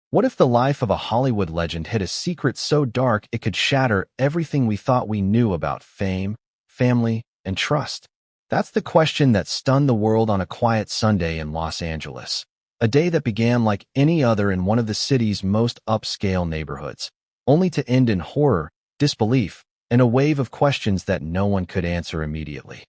What if the life of a Hollywood legend hid a secret so dark it could shatter everything we thought we knew about fame, family, and trust? That's the question that stunned the world on a quiet Sunday in Los Angeles. A day that began like any other in one of the city's most upscale neighborhoods, only to end in horror, disbelief, and a wave of questions that no one could answer immediately.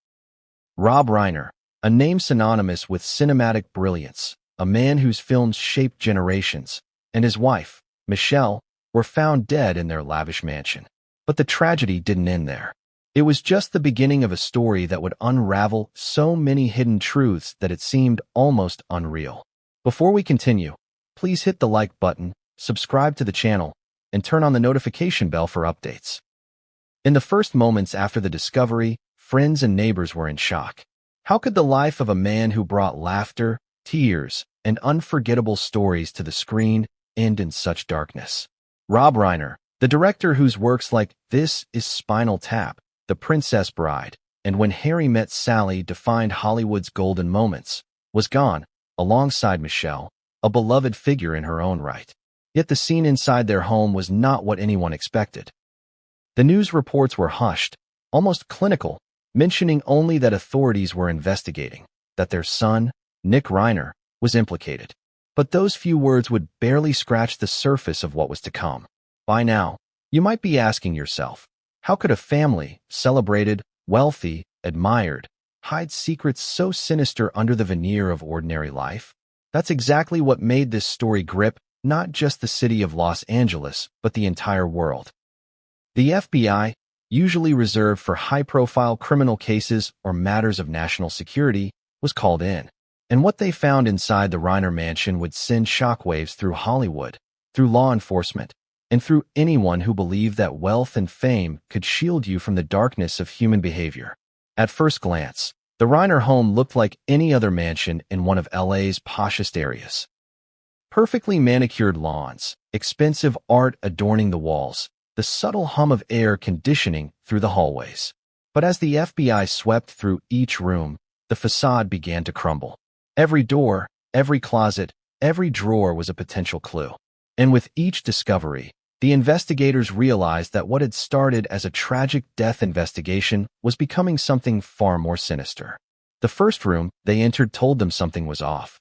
Rob Reiner, a name synonymous with cinematic brilliance, a man whose films shaped generations, and his wife, Michelle, were found dead in their lavish mansion. But the tragedy didn't end there. It was just the beginning of a story that would unravel so many hidden truths that it seemed almost unreal. Before we continue, please hit the like button, subscribe to the channel, and turn on the notification bell for updates. In the first moments after the discovery, friends and neighbors were in shock. How could the life of a man who brought laughter, tears, and unforgettable stories to the screen end in such darkness? Rob Reiner, the director whose works like This Is Spinal Tap, The Princess Bride, and When Harry Met Sally defined Hollywood's golden moments, was gone, alongside Michelle, a beloved figure in her own right. Yet the scene inside their home was not what anyone expected. The news reports were hushed, almost clinical, mentioning only that authorities were investigating, that their son, Nick Reiner, was implicated. But those few words would barely scratch the surface of what was to come. By now, you might be asking yourself, how could a family, celebrated, wealthy, admired, hide secrets so sinister under the veneer of ordinary life? That's exactly what made this story grip not just the city of Los Angeles, but the entire world. The FBI, usually reserved for high-profile criminal cases or matters of national security, was called in. And what they found inside the Reiner mansion would send shockwaves through Hollywood, through law enforcement, and through anyone who believed that wealth and fame could shield you from the darkness of human behavior. At first glance, the Reiner home looked like any other mansion in one of LA's poshest areas. Perfectly manicured lawns, expensive art adorning the walls, the subtle hum of air conditioning through the hallways. But as the FBI swept through each room, the facade began to crumble. Every door, every closet, every drawer was a potential clue. And with each discovery, the investigators realized that what had started as a tragic death investigation was becoming something far more sinister. The first room they entered told them something was off.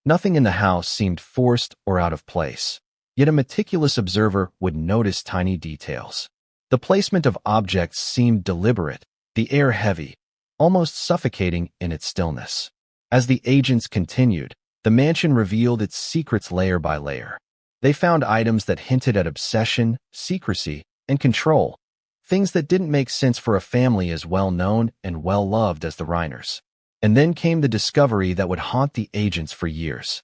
Nothing in the house seemed forced or out of place, yet a meticulous observer would notice tiny details. The placement of objects seemed deliberate, the air heavy, almost suffocating in its stillness. As the agents continued, the mansion revealed its secrets layer by layer. They found items that hinted at obsession, secrecy, and control, things that didn't make sense for a family as well-known and well-loved as the Reiners. And then came the discovery that would haunt the agents for years.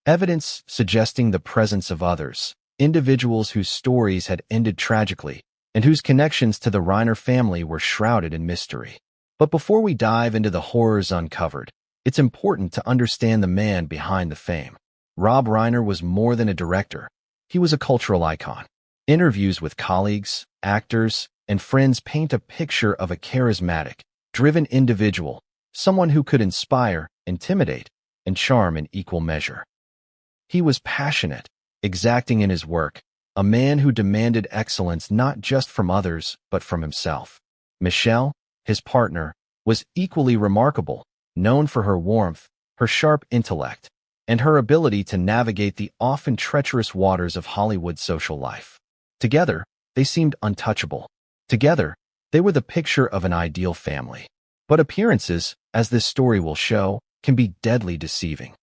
Evidence suggesting the presence of others, individuals whose stories had ended tragically, and whose connections to the Reiner family were shrouded in mystery. But before we dive into the horrors uncovered, it's important to understand the man behind the fame. Rob Reiner was more than a director. He was a cultural icon. Interviews with colleagues, actors, and friends paint a picture of a charismatic, driven individual, someone who could inspire, intimidate, and charm in equal measure. He was passionate, exacting in his work, a man who demanded excellence not just from others, but from himself. Michelle, his partner, was equally remarkable, known for her warmth, her sharp intellect, and her ability to navigate the often treacherous waters of Hollywood social life. Together, they seemed untouchable. Together, they were the picture of an ideal family. But appearances, as this story will show, can be deadly deceiving.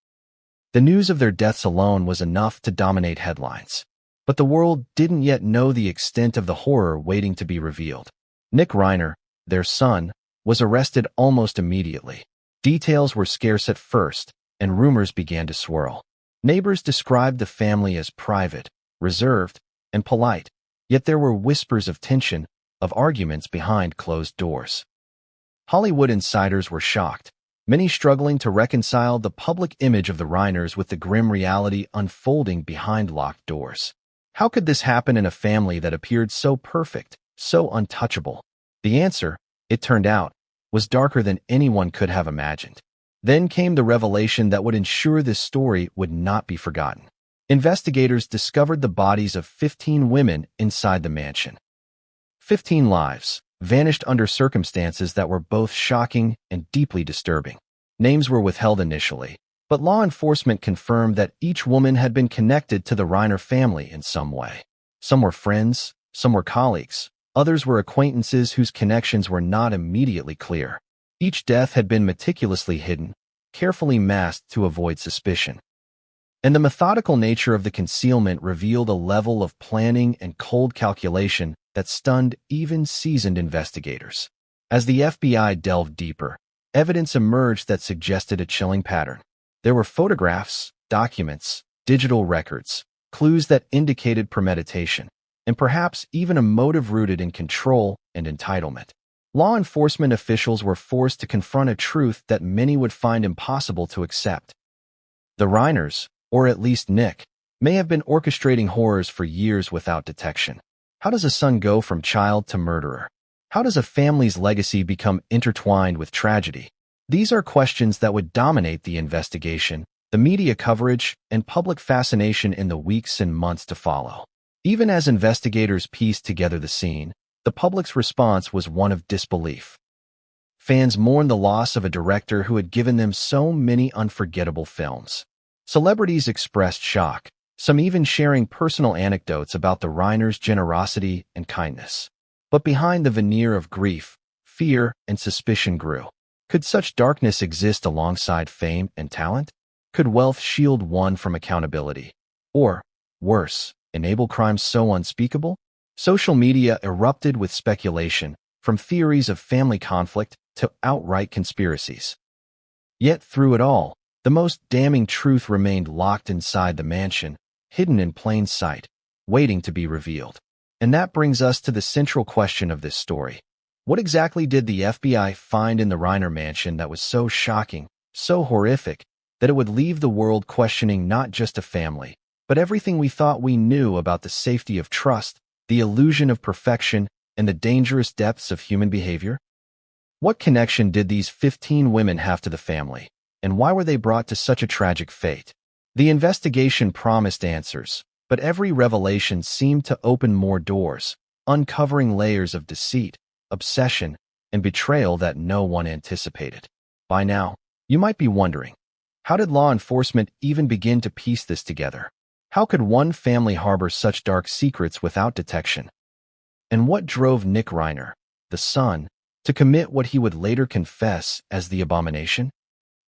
The news of their deaths alone was enough to dominate headlines. But the world didn't yet know the extent of the horror waiting to be revealed. Nick Reiner, their son, was arrested almost immediately. Details were scarce at first, and rumors began to swirl. Neighbors described the family as private, reserved, and polite, yet there were whispers of tension, of arguments behind closed doors. Hollywood insiders were shocked, many struggling to reconcile the public image of the Reiners with the grim reality unfolding behind locked doors. How could this happen in a family that appeared so perfect, so untouchable? The answer, it turned out, was darker than anyone could have imagined. Then came the revelation that would ensure this story would not be forgotten. investigators discovered the bodies of 15 women inside the mansion. 15 lives vanished under circumstances that were both shocking and deeply disturbing. Names were withheld initially, but law enforcement confirmed that each woman had been connected to the Reiner family in some way. Some were friends, some were colleagues, others were acquaintances whose connections were not immediately clear. Each death had been meticulously hidden, carefully masked to avoid suspicion. And the methodical nature of the concealment revealed a level of planning and cold calculation that stunned even seasoned investigators. As the FBI delved deeper, evidence emerged that suggested a chilling pattern. There were photographs, documents, digital records, clues that indicated premeditation, and perhaps even a motive rooted in control and entitlement. Law enforcement officials were forced to confront a truth that many would find impossible to accept. The Reiners, or at least Nick, may have been orchestrating horrors for years without detection. How does a son go from child to murderer? How does a family's legacy become intertwined with tragedy? These are questions that would dominate the investigation, the media coverage, and public fascination in the weeks and months to follow. Even as investigators pieced together the scene, the public's response was one of disbelief. Fans mourned the loss of a director who had given them so many unforgettable films. Celebrities expressed shock, some even sharing personal anecdotes about the Reiners' generosity and kindness. But behind the veneer of grief, fear and suspicion grew. Could such darkness exist alongside fame and talent? Could wealth shield one from accountability? Or, worse, enable crimes so unspeakable? Social media erupted with speculation, from theories of family conflict to outright conspiracies. Yet through it all, the most damning truth remained locked inside the mansion, hidden in plain sight, waiting to be revealed. And that brings us to the central question of this story. What exactly did the FBI find in the Reiner mansion that was so shocking, so horrific, that it would leave the world questioning not just a family, but everything we thought we knew about the safety of trust, the illusion of perfection, and the dangerous depths of human behavior? What connection did these 15 women have to the family, and why were they brought to such a tragic fate? The investigation promised answers, but every revelation seemed to open more doors, uncovering layers of deceit, obsession, and betrayal that no one anticipated. By now, you might be wondering, how did law enforcement even begin to piece this together? How could one family harbor such dark secrets without detection? And what drove Nick Reiner, the son, to commit what he would later confess as the abomination?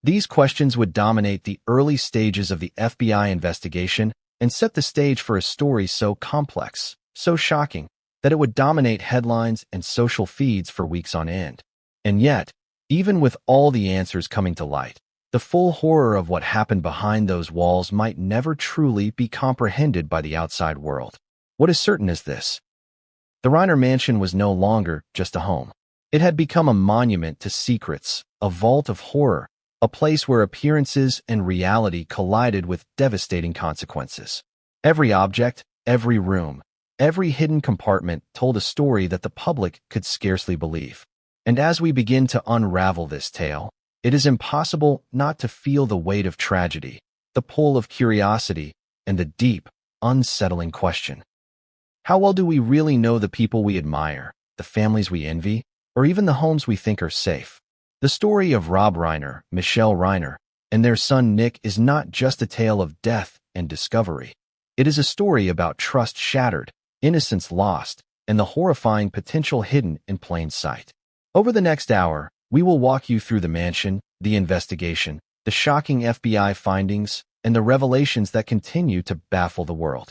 These questions would dominate the early stages of the FBI investigation and set the stage for a story so complex, so shocking, that it would dominate headlines and social feeds for weeks on end. And yet, even with all the answers coming to light, the full horror of what happened behind those walls might never truly be comprehended by the outside world. What is certain is this: the Reiner mansion was no longer just a home. It had become a monument to secrets, a vault of horror, a place where appearances and reality collided with devastating consequences. Every object, every room, every hidden compartment told a story that the public could scarcely believe. And as we begin to unravel this tale, it is impossible not to feel the weight of tragedy, the pull of curiosity, and the deep, unsettling question: how well do we really know the people we admire, the families we envy, or even the homes we think are safe? The story of Rob Reiner, Michelle Reiner, and their son Nick is not just a tale of death and discovery. It is a story about trust shattered, innocence lost, and the horrifying potential hidden in plain sight. Over the next hour, we will walk you through the mansion, the investigation, the shocking FBI findings, and the revelations that continue to baffle the world.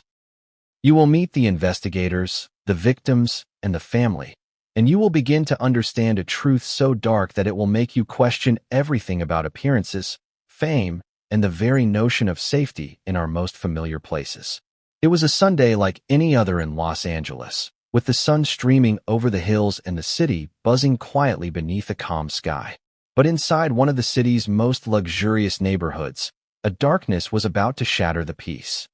You will meet the investigators, the victims, and the family, and you will begin to understand a truth so dark that it will make you question everything about appearances, fame, and the very notion of safety in our most familiar places. It was a Sunday like any other in Los Angeles, with the sun streaming over the hills and the city buzzing quietly beneath a calm sky. But inside one of the city's most luxurious neighborhoods, a darkness was about to shatter the peace.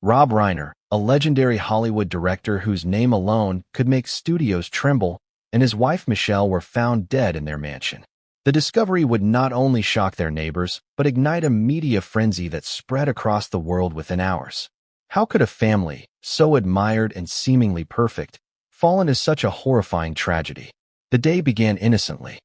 Rob Reiner, a legendary Hollywood director whose name alone could make studios tremble, and his wife Michelle were found dead in their mansion. The discovery would not only shock their neighbors, but ignite a media frenzy that spread across the world within hours. How could a family, so admired and seemingly perfect, fall into such a horrifying tragedy? The day began innocently.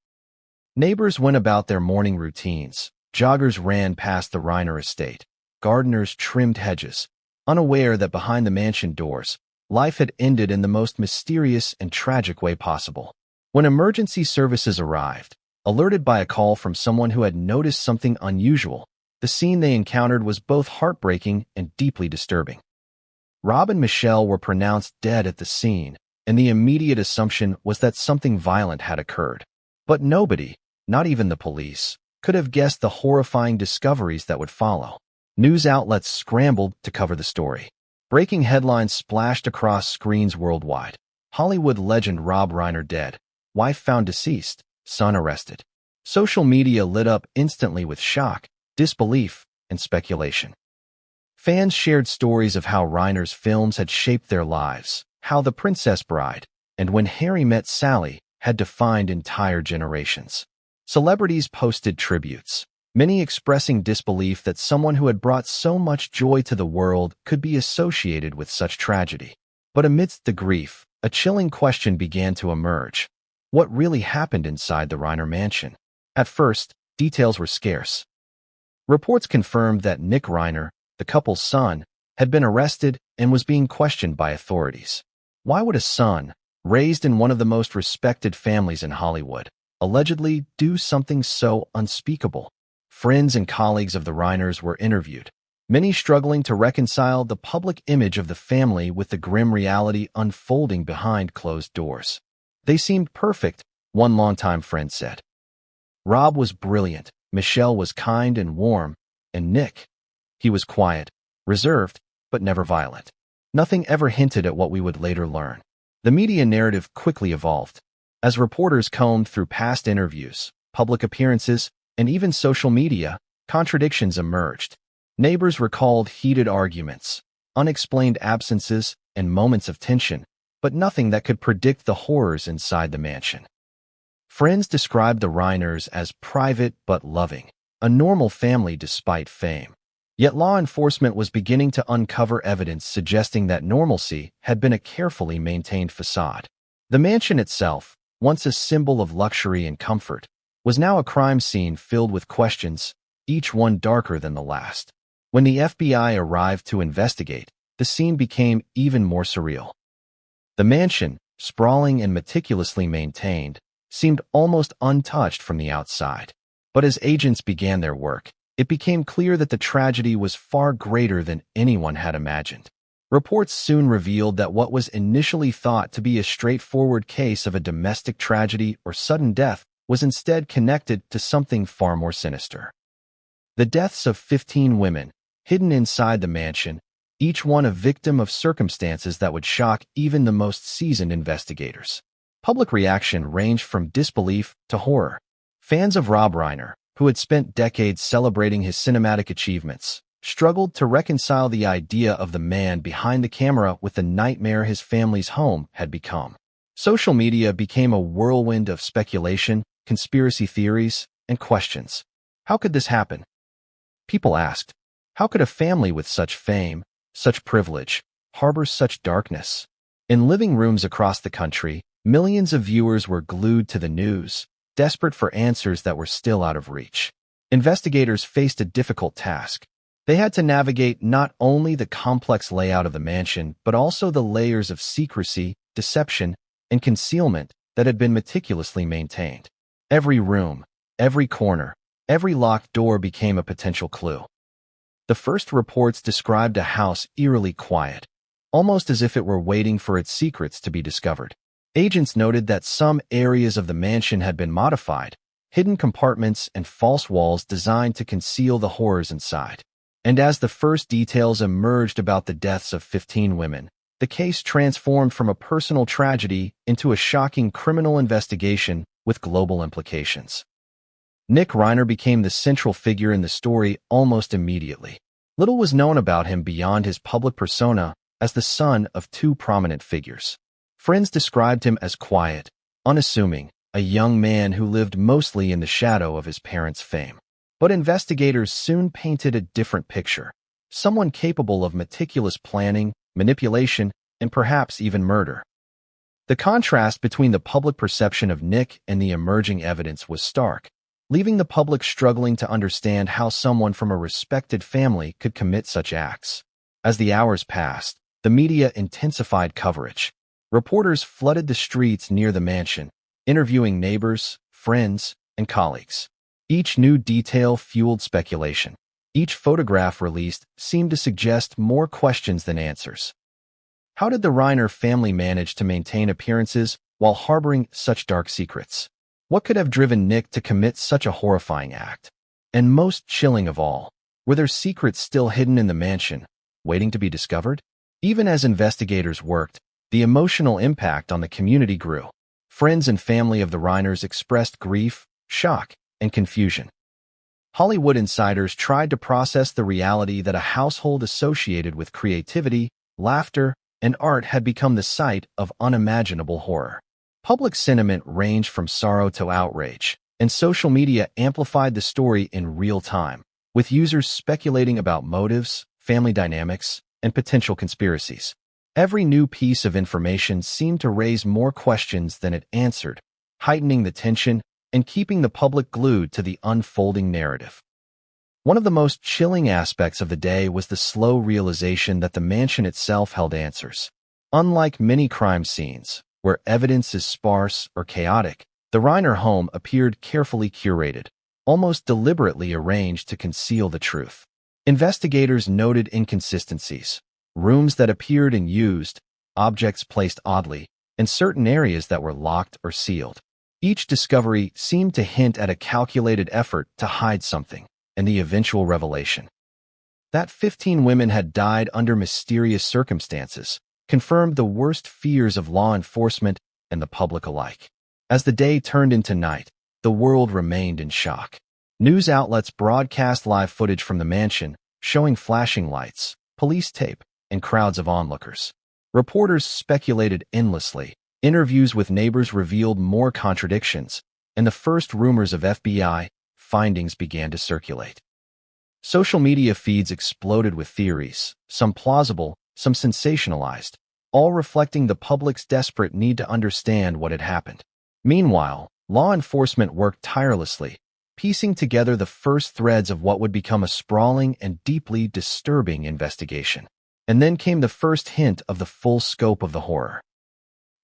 Neighbors went about their morning routines. Joggers ran past the Reiner estate. Gardeners trimmed hedges, unaware that behind the mansion doors, life had ended in the most mysterious and tragic way possible. When emergency services arrived, alerted by a call from someone who had noticed something unusual, the scene they encountered was both heartbreaking and deeply disturbing. Rob and Michelle were pronounced dead at the scene, and the immediate assumption was that something violent had occurred. But nobody, not even the police, could have guessed the horrifying discoveries that would follow. News outlets scrambled to cover the story. Breaking headlines splashed across screens worldwide. Hollywood legend Rob Reiner dead, wife found deceased, son arrested. Social media lit up instantly with shock, disbelief, and speculation. Fans shared stories of how Reiner's films had shaped their lives, how The Princess Bride and When Harry Met Sally had defined entire generations. Celebrities posted tributes, many expressing disbelief that someone who had brought so much joy to the world could be associated with such tragedy. But amidst the grief, a chilling question began to emerge. What really happened inside the Reiner mansion? At first, details were scarce. Reports confirmed that Nick Reiner, the couple's son, had been arrested and was being questioned by authorities. Why would a son, raised in one of the most respected families in Hollywood, allegedly do something so unspeakable? Friends and colleagues of the Reiners were interviewed, many struggling to reconcile the public image of the family with the grim reality unfolding behind closed doors. They seemed perfect, one longtime friend said. Rob was brilliant, Michelle was kind and warm, and Nick, he was quiet, reserved, but never violent. Nothing ever hinted at what we would later learn. The media narrative quickly evolved. As reporters combed through past interviews, public appearances, and even social media, contradictions emerged. Neighbors recalled heated arguments, unexplained absences, and moments of tension, but nothing that could predict the horrors inside the mansion. Friends described the Reiners as private but loving, a normal family despite fame. Yet law enforcement was beginning to uncover evidence suggesting that normalcy had been a carefully maintained facade. The mansion itself, once a symbol of luxury and comfort, was now a crime scene filled with questions, each one darker than the last. When the FBI arrived to investigate, the scene became even more surreal. The mansion, sprawling and meticulously maintained, seemed almost untouched from the outside. But as agents began their work, it became clear that the tragedy was far greater than anyone had imagined. Reports soon revealed that what was initially thought to be a straightforward case of a domestic tragedy or sudden death was instead connected to something far more sinister. The deaths of 15 women, hidden inside the mansion, each one a victim of circumstances that would shock even the most seasoned investigators. Public reaction ranged from disbelief to horror. Fans of Rob Reiner, who had spent decades celebrating his cinematic achievements, struggled to reconcile the idea of the man behind the camera with the nightmare his family's home had become. Social media became a whirlwind of speculation, conspiracy theories, and questions. How could this happen? People asked, how could a family with such fame, such privilege, harbor such darkness? In living rooms across the country, millions of viewers were glued to the news, desperate for answers that were still out of reach. Investigators faced a difficult task. They had to navigate not only the complex layout of the mansion, but also the layers of secrecy, deception, and concealment that had been meticulously maintained. Every room, every corner, every locked door became a potential clue. The first reports described a house eerily quiet, almost as if it were waiting for its secrets to be discovered. Agents noted that some areas of the mansion had been modified, hidden compartments and false walls designed to conceal the horrors inside. And as the first details emerged about the deaths of 15 women, the case transformed from a personal tragedy into a shocking criminal investigation with global implications. Nick Reiner became the central figure in the story almost immediately. Little was known about him beyond his public persona as the son of two prominent figures. Friends described him as quiet, unassuming, a young man who lived mostly in the shadow of his parents' fame. But investigators soon painted a different picture. Someone capable of meticulous planning, manipulation, and perhaps even murder. The contrast between the public perception of Nick and the emerging evidence was stark, leaving the public struggling to understand how someone from a respected family could commit such acts. As the hours passed, the media intensified coverage. Reporters flooded the streets near the mansion, interviewing neighbors, friends, and colleagues. Each new detail fueled speculation. Each photograph released seemed to suggest more questions than answers. How did the Reiner family manage to maintain appearances while harboring such dark secrets? What could have driven Nick to commit such a horrifying act? And most chilling of all, were there secrets still hidden in the mansion, waiting to be discovered? Even as investigators worked, the emotional impact on the community grew. Friends and family of the Reiners expressed grief, shock, and confusion. Hollywood insiders tried to process the reality that a household associated with creativity, laughter, and art had become the site of unimaginable horror. Public sentiment ranged from sorrow to outrage, and social media amplified the story in real time, with users speculating about motives, family dynamics, and potential conspiracies. Every new piece of information seemed to raise more questions than it answered, heightening the tension and keeping the public glued to the unfolding narrative. One of the most chilling aspects of the day was the slow realization that the mansion itself held answers. Unlike many crime scenes, where evidence is sparse or chaotic, the Reiner home appeared carefully curated, almost deliberately arranged to conceal the truth. Investigators noted inconsistencies, rooms that appeared unused, objects placed oddly, and certain areas that were locked or sealed. Each discovery seemed to hint at a calculated effort to hide something, and the eventual revelation that 15 women had died under mysterious circumstances confirmed the worst fears of law enforcement and the public alike. As the day turned into night, the world remained in shock. News outlets broadcast live footage from the mansion, showing flashing lights, police tape, and crowds of onlookers. Reporters speculated endlessly. Interviews with neighbors revealed more contradictions, and the first rumors of FBI findings began to circulate. Social media feeds exploded with theories, some plausible, some sensationalized, all reflecting the public's desperate need to understand what had happened. Meanwhile, law enforcement worked tirelessly, piecing together the first threads of what would become a sprawling and deeply disturbing investigation. And then came the first hint of the full scope of the horror.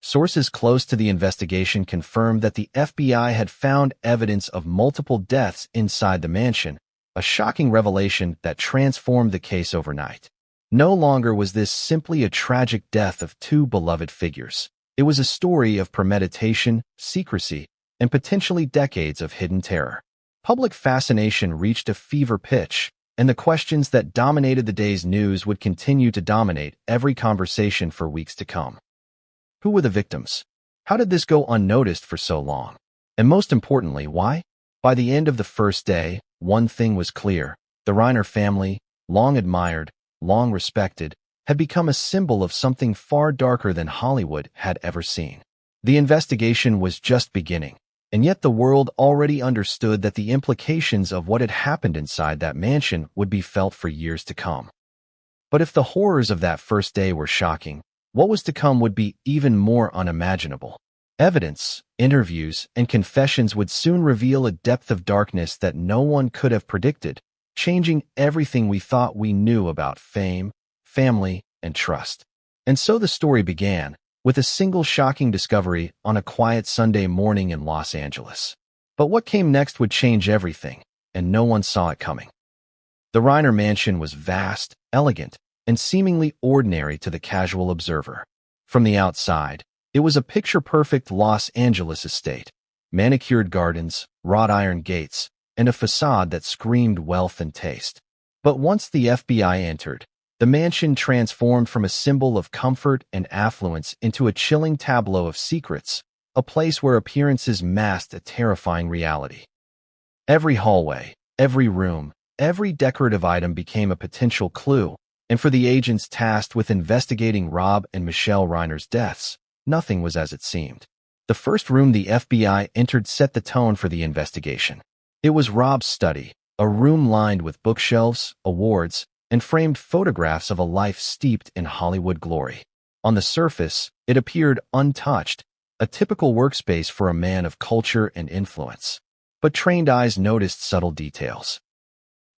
Sources close to the investigation confirmed that the FBI had found evidence of multiple deaths inside the mansion, a shocking revelation that transformed the case overnight. No longer was this simply a tragic death of two beloved figures. It was a story of premeditation, secrecy, and potentially decades of hidden terror. Public fascination reached a fever pitch, and the questions that dominated the day's news would continue to dominate every conversation for weeks to come. Who were the victims? How did this go unnoticed for so long? And most importantly, why? By the end of the first day, one thing was clear. The Reiner family, long admired, long respected, had become a symbol of something far darker than Hollywood had ever seen. The investigation was just beginning, and yet the world already understood that the implications of what had happened inside that mansion would be felt for years to come. But if the horrors of that first day were shocking, what was to come would be even more unimaginable. Evidence, interviews, and confessions would soon reveal a depth of darkness that no one could have predicted, changing everything we thought we knew about fame, family, and trust. And so the story began, with a single shocking discovery on a quiet Sunday morning in Los Angeles. But what came next would change everything, and no one saw it coming. The Reiner mansion was vast, elegant, and seemingly ordinary to the casual observer. From the outside, it was a picture-perfect Los Angeles estate, manicured gardens, wrought iron gates, and a facade that screamed wealth and taste. But once the FBI entered, the mansion transformed from a symbol of comfort and affluence into a chilling tableau of secrets, a place where appearances masked a terrifying reality. Every hallway, every room, every decorative item became a potential clue, and for the agents tasked with investigating Rob and Michelle Reiner's deaths, nothing was as it seemed. The first room the FBI entered set the tone for the investigation. It was Rob's study, a room lined with bookshelves, awards, and framed photographs of a life steeped in Hollywood glory. On the surface, it appeared untouched, a typical workspace for a man of culture and influence. But trained eyes noticed subtle details.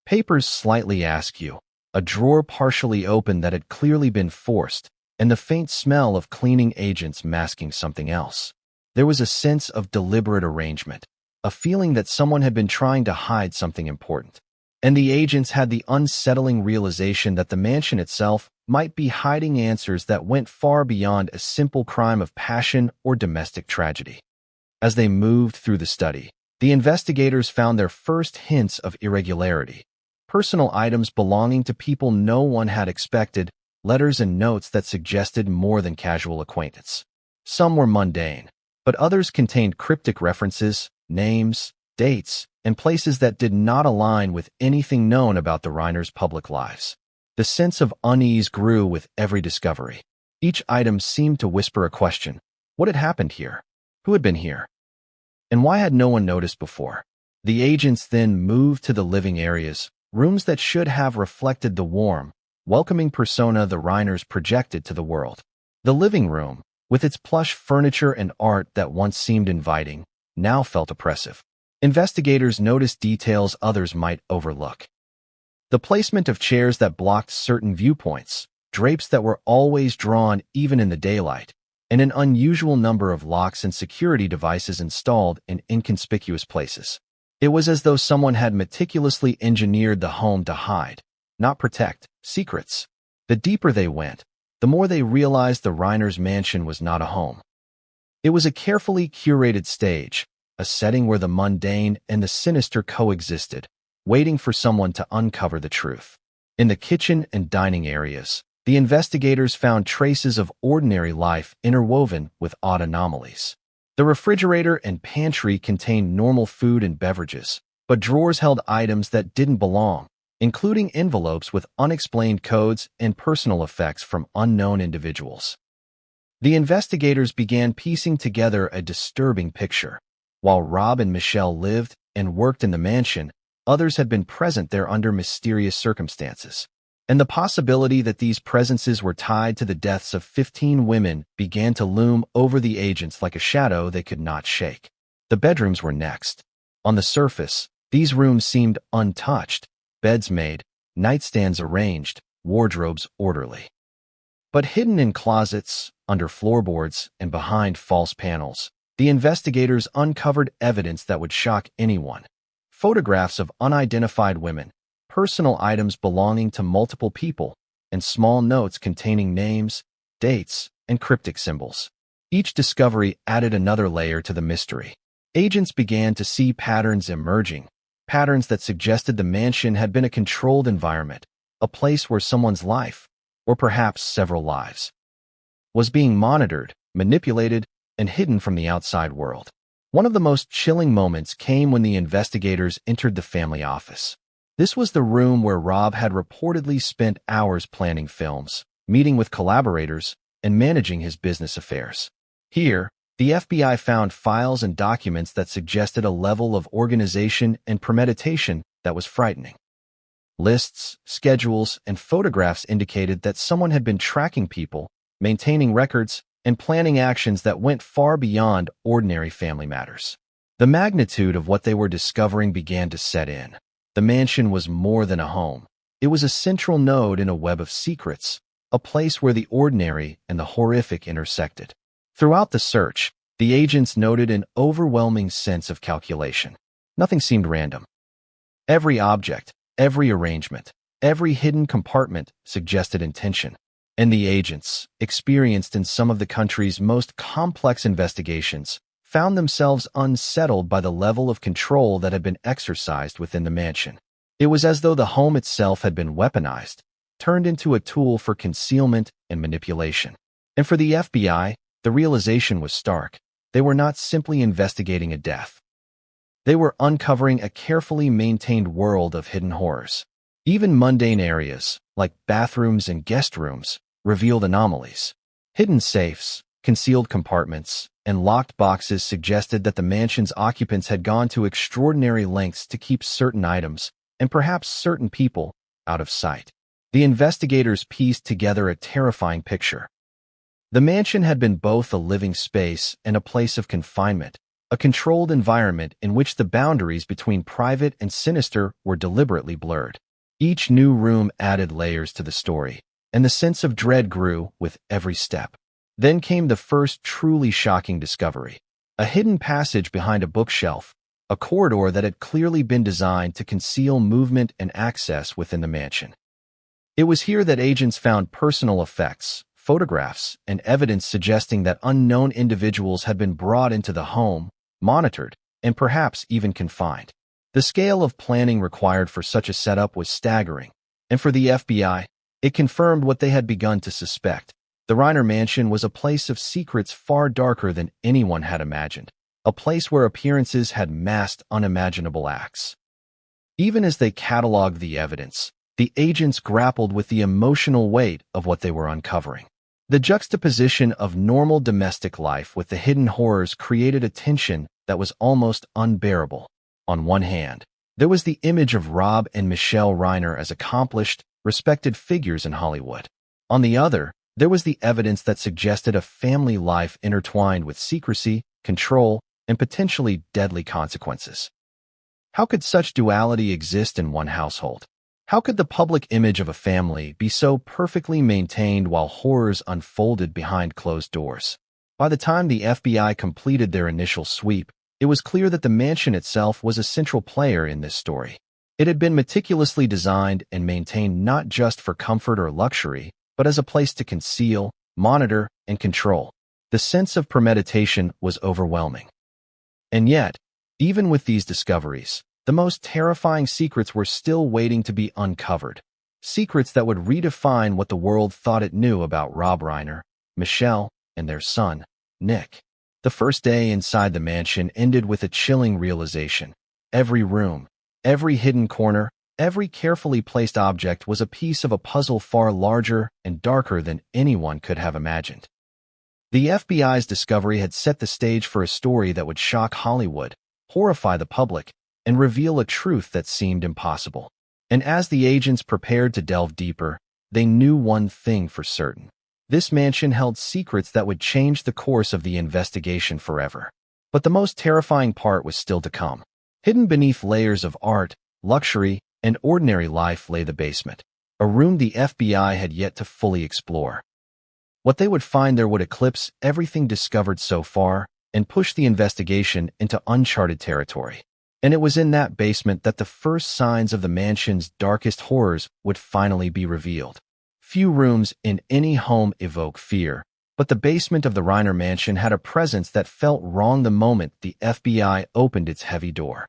Papers slightly askew, a drawer partially open that had clearly been forced, and the faint smell of cleaning agents masking something else. There was a sense of deliberate arrangement, a feeling that someone had been trying to hide something important. And the agents had the unsettling realization that the mansion itself might be hiding answers that went far beyond a simple crime of passion or domestic tragedy. As they moved through the study, the investigators found their first hints of irregularity. Personal items belonging to people no one had expected, letters and notes that suggested more than casual acquaintance. Some were mundane, but others contained cryptic references, names, dates, and places that did not align with anything known about the Reiners' public lives. The sense of unease grew with every discovery. Each item seemed to whisper a question. What had happened here? Who had been here? And why had no one noticed before? The agents then moved to the living areas, rooms that should have reflected the warm, welcoming persona the Reiners projected to the world. The living room, with its plush furniture and art that once seemed inviting, now felt oppressive. Investigators noticed details others might overlook. The placement of chairs that blocked certain viewpoints, drapes that were always drawn even in the daylight, and an unusual number of locks and security devices installed in inconspicuous places. It was as though someone had meticulously engineered the home to hide, not protect, secrets. The deeper they went, the more they realized the Reiners' mansion was not a home. It was a carefully curated stage, a setting where the mundane and the sinister coexisted, waiting for someone to uncover the truth. In the kitchen and dining areas, the investigators found traces of ordinary life interwoven with odd anomalies. The refrigerator and pantry contained normal food and beverages, but drawers held items that didn't belong, including envelopes with unexplained codes and personal effects from unknown individuals. The investigators began piecing together a disturbing picture. While Rob and Michelle lived and worked in the mansion, others had been present there under mysterious circumstances. And the possibility that these presences were tied to the deaths of 15 women began to loom over the agents like a shadow they could not shake. The bedrooms were next. On the surface, these rooms seemed untouched, beds made, nightstands arranged, wardrobes orderly. But hidden in closets, under floorboards, and behind false panels, the investigators uncovered evidence that would shock anyone. Photographs of unidentified women, personal items belonging to multiple people, and small notes containing names, dates, and cryptic symbols. Each discovery added another layer to the mystery. Agents began to see patterns emerging, patterns that suggested the mansion had been a controlled environment, a place where someone's life, or perhaps several lives, was being monitored, manipulated, and hidden from the outside world. One of the most chilling moments came when the investigators entered the family office. This was the room where Rob had reportedly spent hours planning films, meeting with collaborators, and managing his business affairs. Here, the FBI found files and documents that suggested a level of organization and premeditation that was frightening. Lists, schedules, and photographs indicated that someone had been tracking people, maintaining records, and planning actions that went far beyond ordinary family matters. The magnitude of what they were discovering began to set in. The mansion was more than a home. It was a central node in a web of secrets, a place where the ordinary and the horrific intersected. Throughout the search, the agents noted an overwhelming sense of calculation. Nothing seemed random. Every object, every arrangement, every hidden compartment suggested intention. And the agents, experienced in some of the country's most complex investigations, found themselves unsettled by the level of control that had been exercised within the mansion. It was as though the home itself had been weaponized, turned into a tool for concealment and manipulation. And for the FBI, the realization was stark. They were not simply investigating a death. They were uncovering a carefully maintained world of hidden horrors. Even mundane areas, like bathrooms and guest rooms, revealed anomalies. Hidden safes, concealed compartments, and locked boxes suggested that the mansion's occupants had gone to extraordinary lengths to keep certain items, and perhaps certain people, out of sight. The investigators pieced together a terrifying picture. The mansion had been both a living space and a place of confinement, a controlled environment in which the boundaries between private and sinister were deliberately blurred. Each new room added layers to the story, and the sense of dread grew with every step. Then came the first truly shocking discovery: a hidden passage behind a bookshelf, a corridor that had clearly been designed to conceal movement and access within the mansion. It was here that agents found personal effects, photographs, and evidence suggesting that unknown individuals had been brought into the home, monitored, and perhaps even confined. The scale of planning required for such a setup was staggering, and for the FBI, it confirmed what they had begun to suspect. The Reiner mansion was a place of secrets far darker than anyone had imagined, a place where appearances had masked unimaginable acts. Even as they cataloged the evidence, the agents grappled with the emotional weight of what they were uncovering. The juxtaposition of normal domestic life with the hidden horrors created a tension that was almost unbearable. On one hand, there was the image of Rob and Michelle Reiner as accomplished, respected figures in Hollywood. On the other, there was the evidence that suggested a family life intertwined with secrecy, control, and potentially deadly consequences. How could such duality exist in one household? How could the public image of a family be so perfectly maintained while horrors unfolded behind closed doors? By the time the FBI completed their initial sweep, it was clear that the mansion itself was a central player in this story. It had been meticulously designed and maintained not just for comfort or luxury, but as a place to conceal, monitor, and control. The sense of premeditation was overwhelming. And yet, even with these discoveries, the most terrifying secrets were still waiting to be uncovered. Secrets that would redefine what the world thought it knew about Rob Reiner, Michelle, and their son, Nick. The first day inside the mansion ended with a chilling realization. Every room, every hidden corner, every carefully placed object was a piece of a puzzle far larger and darker than anyone could have imagined. The FBI's discovery had set the stage for a story that would shock Hollywood, horrify the public, and reveal a truth that seemed impossible. And as the agents prepared to delve deeper, they knew one thing for certain. This mansion held secrets that would change the course of the investigation forever. But the most terrifying part was still to come. Hidden beneath layers of art, luxury, and ordinary life lay the basement, a room the FBI had yet to fully explore. What they would find there would eclipse everything discovered so far and push the investigation into uncharted territory. And it was in that basement that the first signs of the mansion's darkest horrors would finally be revealed. Few rooms in any home evoke fear, but the basement of the Reiner mansion had a presence that felt wrong the moment the FBI opened its heavy door.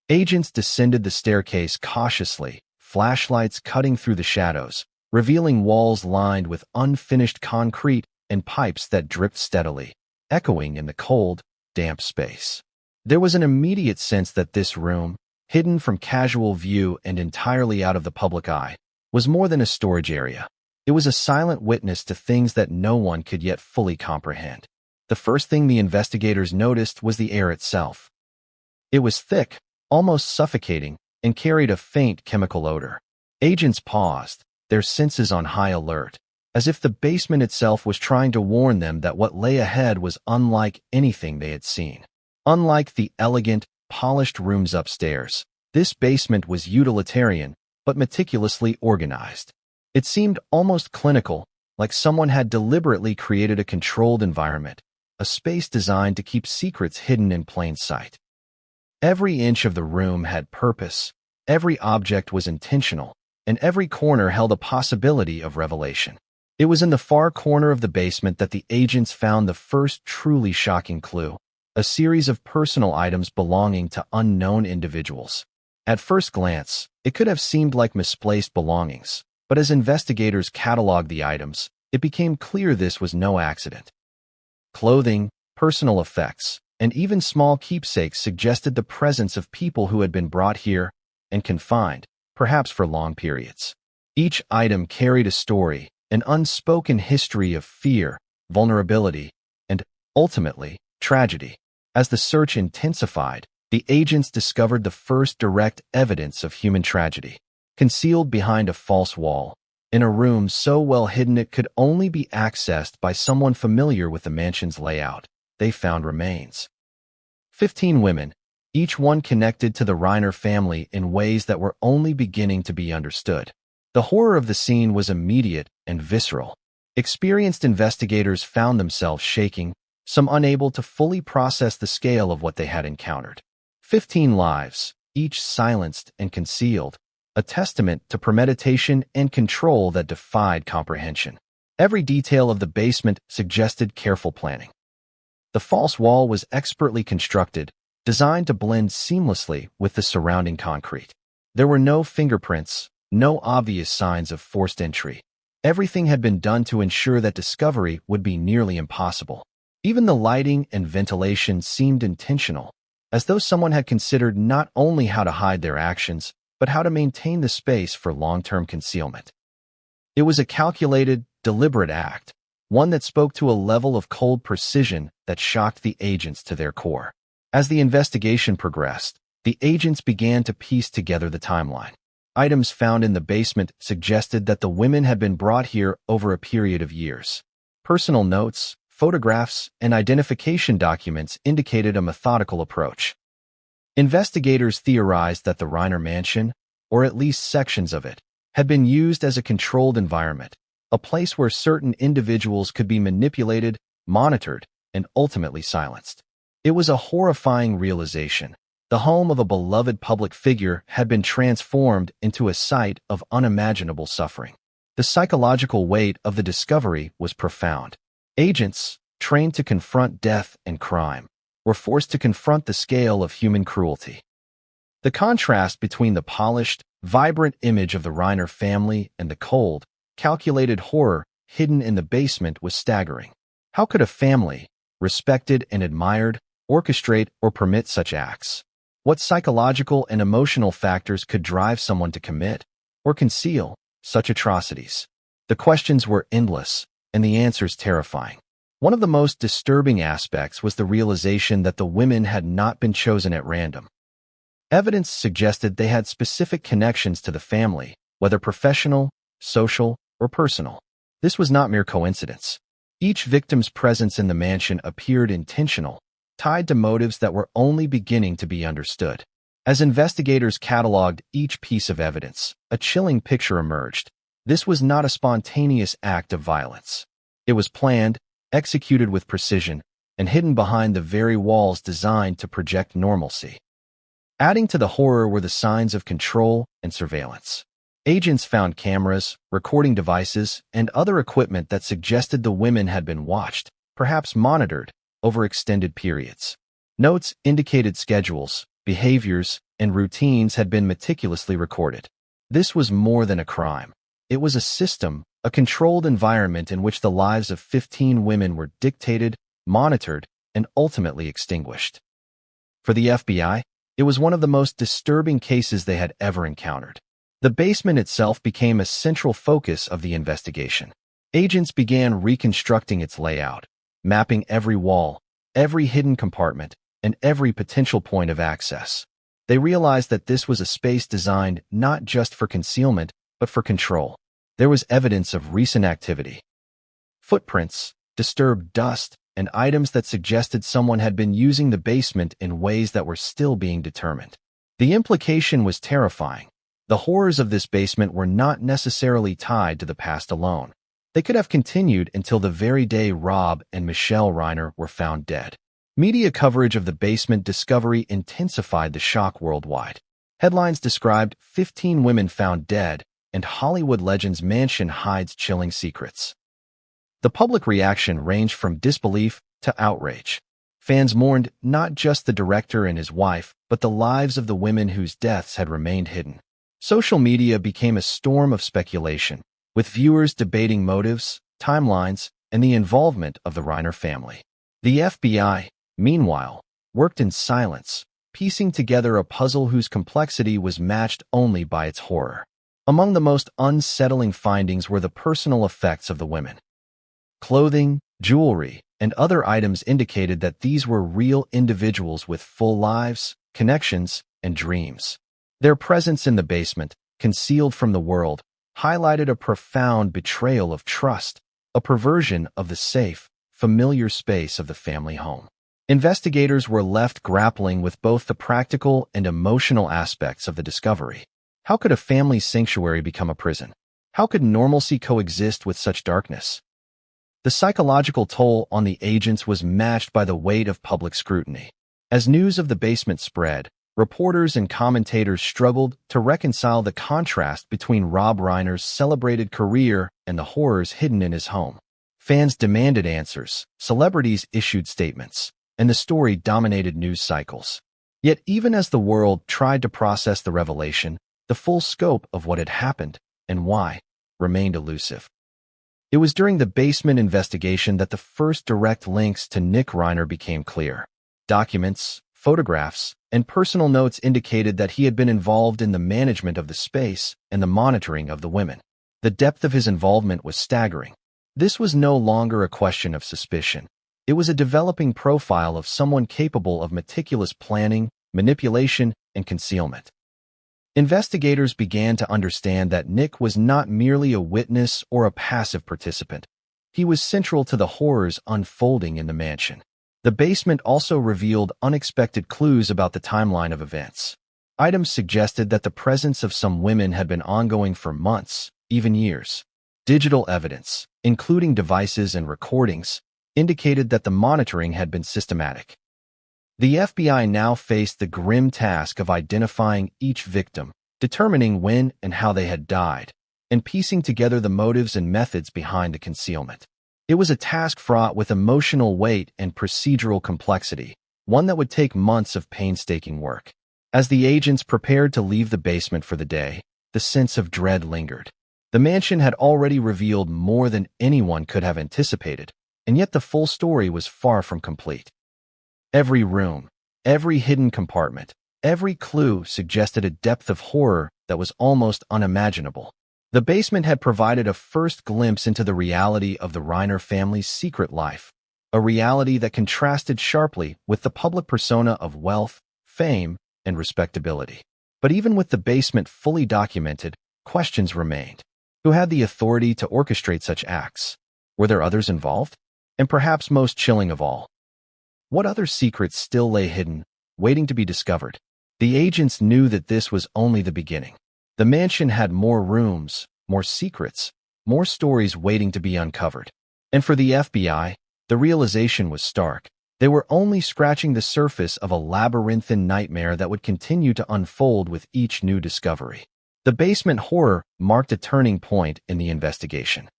Agents descended the staircase cautiously, flashlights cutting through the shadows, revealing walls lined with unfinished concrete and pipes that dripped steadily, echoing in the cold, damp space. There was an immediate sense that this room, hidden from casual view and entirely out of the public eye, was more than a storage area. It was a silent witness to things that no one could yet fully comprehend. The first thing the investigators noticed was the air itself. It was thick, almost suffocating, and carried a faint chemical odor. Agents paused, their senses on high alert, as if the basement itself was trying to warn them that what lay ahead was unlike anything they had seen. Unlike the elegant, polished rooms upstairs, this basement was utilitarian, but meticulously organized. It seemed almost clinical, like someone had deliberately created a controlled environment, a space designed to keep secrets hidden in plain sight. Every inch of the room had purpose, every object was intentional, and every corner held a possibility of revelation. It was in the far corner of the basement that the agents found the first truly shocking clue: a series of personal items belonging to unknown individuals. At first glance, it could have seemed like misplaced belongings, but as investigators cataloged the items, it became clear this was no accident. Clothing, personal effects, and even small keepsakes suggested the presence of people who had been brought here and confined, perhaps for long periods. Each item carried a story, an unspoken history of fear, vulnerability, and Ultimately, tragedy. As the search intensified, the agents discovered the first direct evidence of human tragedy. Concealed behind a false wall, in a room so well hidden it could only be accessed by someone familiar with the mansion's layout, they found remains. 15 women, each one connected to the Reiner family in ways that were only beginning to be understood. The horror of the scene was immediate and visceral. Experienced investigators found themselves shaking, some unable to fully process the scale of what they had encountered. 15 lives, each silenced and concealed, a testament to premeditation and control that defied comprehension. Every detail of the basement suggested careful planning. The false wall was expertly constructed, designed to blend seamlessly with the surrounding concrete. There were no fingerprints, no obvious signs of forced entry. Everything had been done to ensure that discovery would be nearly impossible. Even the lighting and ventilation seemed intentional, as though someone had considered not only how to hide their actions, but how to maintain the space for long-term concealment. It was a calculated, deliberate act, one that spoke to a level of cold precision that shocked the agents to their core. As the investigation progressed, the agents began to piece together the timeline. Items found in the basement suggested that the women had been brought here over a period of years. Personal notes, photographs, and identification documents indicated a methodical approach. Investigators theorized that the Reiner mansion, or at least sections of it, had been used as a controlled environment, a place where certain individuals could be manipulated, monitored, and ultimately silenced. It was a horrifying realization. The home of a beloved public figure had been transformed into a site of unimaginable suffering. The psychological weight of the discovery was profound. Agents, trained to confront death and crime, were forced to confront the scale of human cruelty. The contrast between the polished, vibrant image of the Reiner family and the cold, calculated horror hidden in the basement was staggering. How could a family, respected and admired, orchestrate or permit such acts? What psychological and emotional factors could drive someone to commit or conceal such atrocities? The questions were endless, and the answers terrifying. One of the most disturbing aspects was the realization that the women had not been chosen at random. Evidence suggested they had specific connections to the family, whether professional, social, or personal. This was not mere coincidence. Each victim's presence in the mansion appeared intentional, tied to motives that were only beginning to be understood. As investigators cataloged each piece of evidence, a chilling picture emerged. This was not a spontaneous act of violence. It was planned, executed with precision, and hidden behind the very walls designed to project normalcy. Adding to the horror were the signs of control and surveillance. Agents found cameras, recording devices, and other equipment that suggested the women had been watched, perhaps monitored, over extended periods. Notes indicated schedules, behaviors, and routines had been meticulously recorded. This was more than a crime. It was a system, a controlled environment in which the lives of 15 women were dictated, monitored, and ultimately extinguished. For the FBI, it was one of the most disturbing cases they had ever encountered. The basement itself became a central focus of the investigation. Agents began reconstructing its layout, mapping every wall, every hidden compartment, and every potential point of access. They realized that this was a space designed not just for concealment, but for control. There was evidence of recent activity. Footprints, disturbed dust, and items that suggested someone had been using the basement in ways that were still being determined. The implication was terrifying. The horrors of this basement were not necessarily tied to the past alone. They could have continued until the very day Rob and Michelle Reiner were found dead. Media coverage of the basement discovery intensified the shock worldwide. Headlines described 15 women found dead, and Hollywood legend's mansion hides chilling secrets. The public reaction ranged from disbelief to outrage. Fans mourned not just the director and his wife, but the lives of the women whose deaths had remained hidden. Social media became a storm of speculation, with viewers debating motives, timelines, and the involvement of the Reiner family. The FBI, meanwhile, worked in silence, piecing together a puzzle whose complexity was matched only by its horror. Among the most unsettling findings were the personal effects of the women. Clothing, jewelry, and other items indicated that these were real individuals with full lives, connections, and dreams. Their presence in the basement, concealed from the world, highlighted a profound betrayal of trust, a perversion of the safe, familiar space of the family home. Investigators were left grappling with both the practical and emotional aspects of the discovery. How could a family sanctuary become a prison? How could normalcy coexist with such darkness? The psychological toll on the agents was matched by the weight of public scrutiny. As news of the basement spread, reporters and commentators struggled to reconcile the contrast between Rob Reiner's celebrated career and the horrors hidden in his home. Fans demanded answers, celebrities issued statements, and the story dominated news cycles. Yet even as the world tried to process the revelation, the full scope of what had happened and why remained elusive. It was during the basement investigation that the first direct links to Nick Reiner became clear. Documents, photographs, and personal notes indicated that he had been involved in the management of the space and the monitoring of the women. The depth of his involvement was staggering. This was no longer a question of suspicion. It was a developing profile of someone capable of meticulous planning, manipulation, and concealment. Investigators began to understand that Nick was not merely a witness or a passive participant. He was central to the horrors unfolding in the mansion. The basement also revealed unexpected clues about the timeline of events. Items suggested that the presence of some women had been ongoing for months, even years. Digital evidence, including devices and recordings, indicated that the monitoring had been systematic. The FBI now faced the grim task of identifying each victim, determining when and how they had died, and piecing together the motives and methods behind the concealment. It was a task fraught with emotional weight and procedural complexity, one that would take months of painstaking work. As the agents prepared to leave the basement for the day, the sense of dread lingered. The mansion had already revealed more than anyone could have anticipated, and yet the full story was far from complete. Every room, every hidden compartment, every clue suggested a depth of horror that was almost unimaginable. The basement had provided a first glimpse into the reality of the Reiner family's secret life, a reality that contrasted sharply with the public persona of wealth, fame, and respectability. But even with the basement fully documented, questions remained. Who had the authority to orchestrate such acts? Were there others involved? And perhaps most chilling of all, what other secrets still lay hidden, waiting to be discovered? The agents knew that this was only the beginning. The mansion had more rooms, more secrets, more stories waiting to be uncovered. And for the FBI, the realization was stark. They were only scratching the surface of a labyrinthine nightmare that would continue to unfold with each new discovery. The basement horror marked a turning point in the investigation.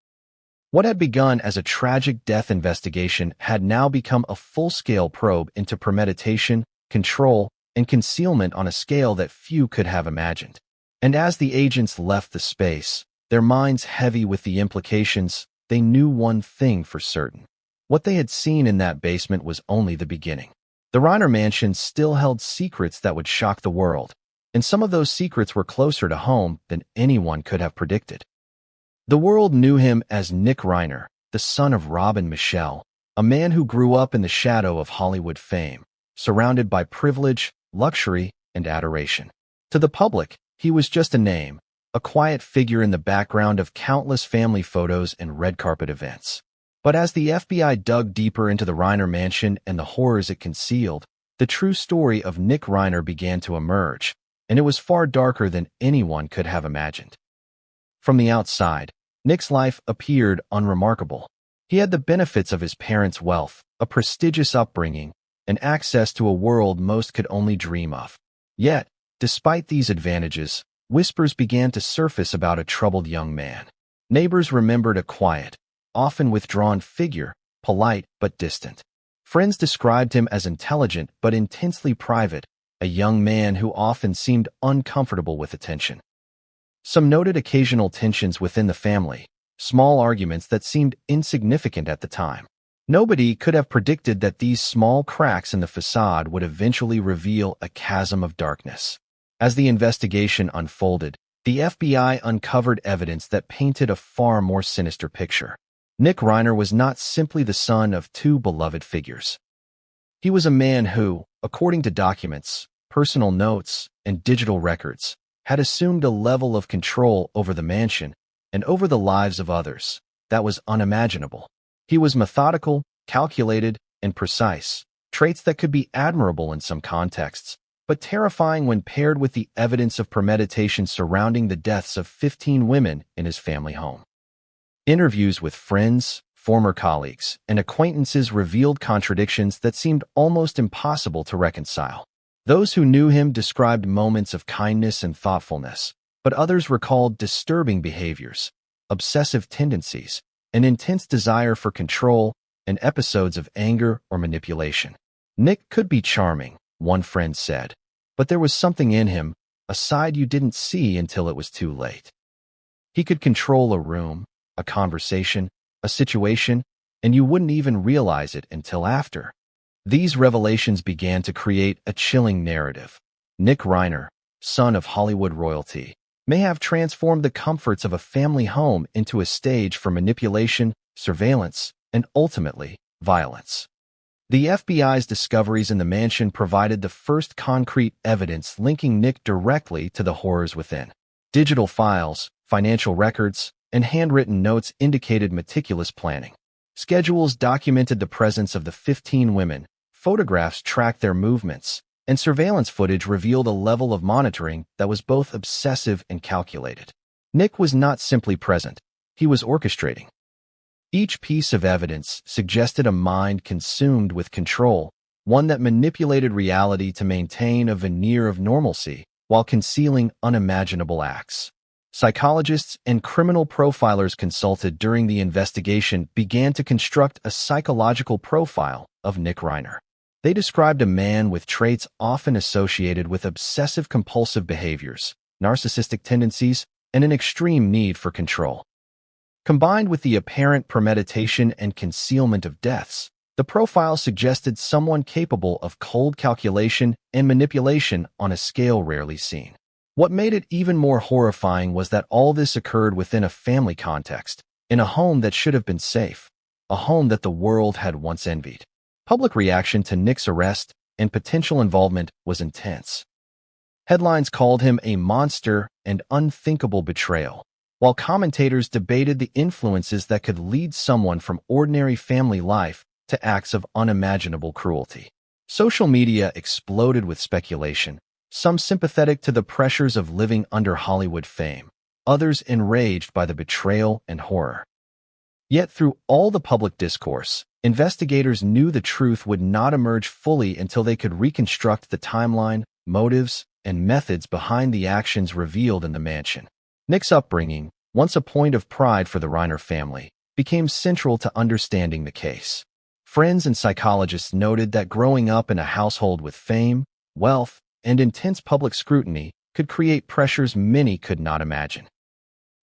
What had begun as a tragic death investigation had now become a full-scale probe into premeditation, control, and concealment on a scale that few could have imagined. And as the agents left the space, their minds heavy with the implications, they knew one thing for certain. What they had seen in that basement was only the beginning. The Reiner mansion still held secrets that would shock the world, and some of those secrets were closer to home than anyone could have predicted. The world knew him as Nick Reiner, the son of Rob and Michelle, a man who grew up in the shadow of Hollywood fame, surrounded by privilege, luxury, and adoration. To the public, he was just a name, a quiet figure in the background of countless family photos and red carpet events. But as the FBI dug deeper into the Reiner mansion and the horrors it concealed, the true story of Nick Reiner began to emerge, and it was far darker than anyone could have imagined. From the outside, Nick's life appeared unremarkable. He had the benefits of his parents' wealth, a prestigious upbringing, and access to a world most could only dream of. Yet, despite these advantages, whispers began to surface about a troubled young man. Neighbors remembered a quiet, often withdrawn figure, polite but distant. Friends described him as intelligent but intensely private, a young man who often seemed uncomfortable with attention. Some noted occasional tensions within the family, small arguments that seemed insignificant at the time. Nobody could have predicted that these small cracks in the facade would eventually reveal a chasm of darkness. As the investigation unfolded, the FBI uncovered evidence that painted a far more sinister picture. Nick Reiner was not simply the son of two beloved figures. He was a man who, according to documents, personal notes, and digital records, had assumed a level of control over the mansion and over the lives of others that was unimaginable. He was methodical, calculated, and precise, traits that could be admirable in some contexts, but terrifying when paired with the evidence of premeditation surrounding the deaths of 15 women in his family home. Interviews with friends, former colleagues, and acquaintances revealed contradictions that seemed almost impossible to reconcile. Those who knew him described moments of kindness and thoughtfulness, but others recalled disturbing behaviors, obsessive tendencies, an intense desire for control, and episodes of anger or manipulation. Nick could be charming, one friend said, but there was something in him, a side you didn't see until it was too late. He could control a room, a conversation, a situation, and you wouldn't even realize it until after. These revelations began to create a chilling narrative. Nick Reiner, son of Hollywood royalty, may have transformed the comforts of a family home into a stage for manipulation, surveillance, and ultimately, violence. The FBI's discoveries in the mansion provided the first concrete evidence linking Nick directly to the horrors within. Digital files, financial records, and handwritten notes indicated meticulous planning. Schedules documented the presence of the 15 women, photographs tracked their movements, and surveillance footage revealed a level of monitoring that was both obsessive and calculated. Nick was not simply present, he was orchestrating. Each piece of evidence suggested a mind consumed with control, one that manipulated reality to maintain a veneer of normalcy while concealing unimaginable acts. Psychologists and criminal profilers consulted during the investigation began to construct a psychological profile of Nick Reiner. They described a man with traits often associated with obsessive-compulsive behaviors, narcissistic tendencies, and an extreme need for control. Combined with the apparent premeditation and concealment of deaths, the profile suggested someone capable of cold calculation and manipulation on a scale rarely seen. What made it even more horrifying was that all this occurred within a family context, in a home that should have been safe, a home that the world had once envied. Public reaction to Nick's arrest and potential involvement was intense. Headlines called him a monster and unthinkable betrayal, while commentators debated the influences that could lead someone from ordinary family life to acts of unimaginable cruelty. Social media exploded with speculation, some sympathetic to the pressures of living under Hollywood fame, others enraged by the betrayal and horror. Yet through all the public discourse, investigators knew the truth would not emerge fully until they could reconstruct the timeline, motives, and methods behind the actions revealed in the mansion. Nick's upbringing, once a point of pride for the Reiner family, became central to understanding the case. Friends and psychologists noted that growing up in a household with fame, wealth, and intense public scrutiny could create pressures many could not imagine.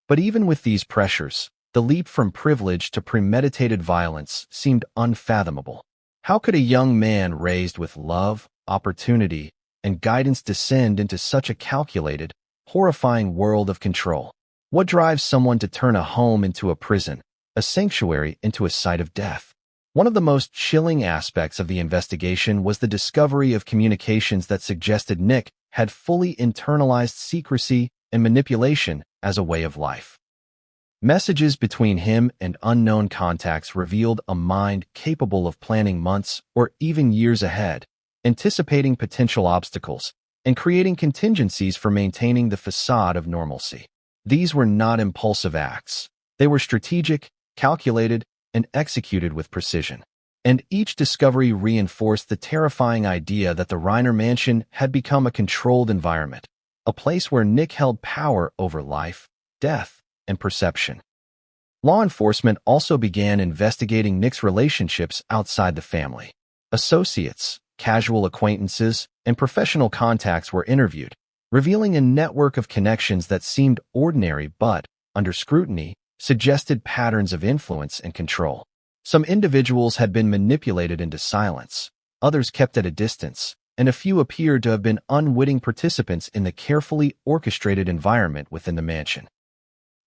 But even with these pressures, the leap from privilege to premeditated violence seemed unfathomable. How could a young man raised with love, opportunity, and guidance descend into such a calculated, horrifying world of control? What drives someone to turn a home into a prison, a sanctuary into a site of death? One of the most chilling aspects of the investigation was the discovery of communications that suggested Nick had fully internalized secrecy and manipulation as a way of life. Messages between him and unknown contacts revealed a mind capable of planning months or even years ahead, anticipating potential obstacles, and creating contingencies for maintaining the facade of normalcy. These were not impulsive acts. They were strategic, calculated, and executed with precision. And each discovery reinforced the terrifying idea that the Reiner mansion had become a controlled environment, a place where Nick held power over life, death, and perception. Law enforcement also began investigating Nick's relationships outside the family. Associates, casual acquaintances, and professional contacts were interviewed, revealing a network of connections that seemed ordinary but, under scrutiny, suggested patterns of influence and control. Some individuals had been manipulated into silence, others kept at a distance, and a few appeared to have been unwitting participants in the carefully orchestrated environment within the mansion.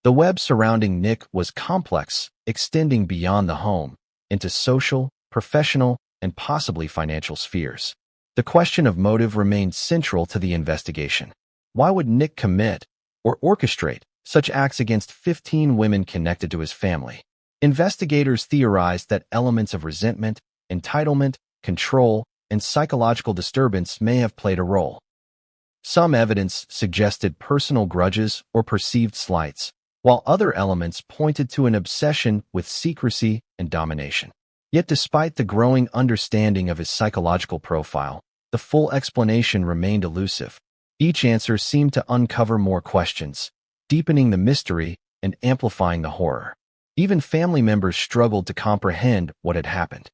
The web surrounding Nick was complex extending beyond the home into social, professional, and possibly financial spheres. The question of motive remained central to the investigation. Why would Nick commit or orchestrate such acts against 15 women connected to his family? Investigators theorized that elements of resentment, entitlement, control, and psychological disturbance may have played a role. Some evidence suggested personal grudges or perceived slights, while other elements pointed to an obsession with secrecy and domination. Yet despite the growing understanding of his psychological profile, the full explanation remained elusive. Each answer seemed to uncover more questions, deepening the mystery and amplifying the horror. Even family members struggled to comprehend what had happened.